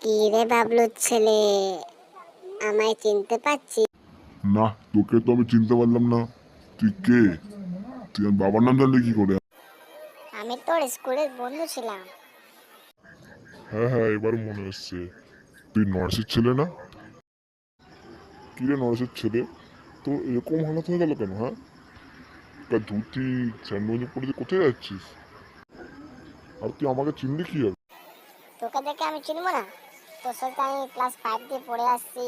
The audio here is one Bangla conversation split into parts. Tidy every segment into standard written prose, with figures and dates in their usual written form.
কি রে বাবলুর ছেলে, আমায় চিনতে পারছিস? না, তোকে তো আমি চিনতে পারলাম না। তুই কে? তুই আমার বাবার নাম জানলি কি করে? আমি তোর স্কুলের বন্ধু ছিলাম। হ্যাঁ হ্যাঁ, এবার মনে এসছে। তুই নরেশের ছেলে না? কি রে নরেশের ছেলে, তো এরকম হালত হয়ে গেল কেন? হ্যাঁ, ধুতি স্যান্ডউইচ পরে তুই কোথায় যাচ্ছিস? আর তুই আমাকে চিনলি কি হবে? তোকে দেখে আমি চিনবো না? তোর সাথে আমি ক্লাস 5 দিয়ে পড়ে আসছি,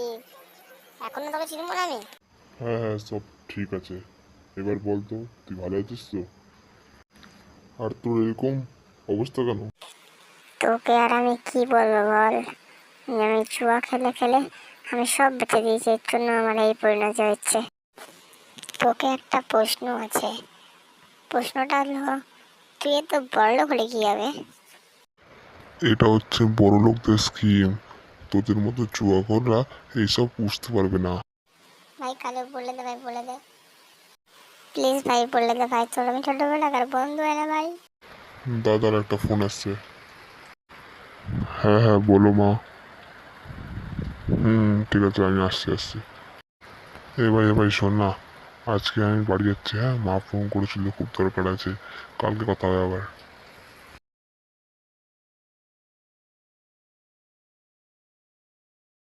এখনো তোকে চিনবো না আমি? হ্যাঁ হ্যাঁ, সব ঠিক আছে। এবার বল তো, তুই ভালো আছিস তো? আর তোর এরকম অবস্থা কেন? তোকে আর আমি কি বলবো বল, আমি জুয়া খেলে খেলে আমি সব বেঁচে দিয়েছি, এর জন্য আমার এই পরিণতি হচ্ছে। তোকে একটা প্রশ্ন আছে, প্রশ্নটা হলো তুই এত বড়লোক হলে কি হবে? এটা হচ্ছে বড় লোকদের স্কিম। তোদের মতো জুয়াখোররা এইসব বুঝতে পারবে না। ভাই কালে বলে দে, ভাই বলে দে, প্লিজ ভাই বলে দে ভাই, তোর আমি ছোটবেলাকার বন্ধু এনে ভাই। দাদার একটা ফোন আসছে। হ্যাঁ হ্যাঁ, বলো মা। ঠিক আছে, আমি আসছি। এ ভাই শোন না, আজকে আমি বাড়ি যাচ্ছি। হ্যাঁ, মা ফোন করেছিল, খুব দরকার আছে। কালকে কথা হবে আবার।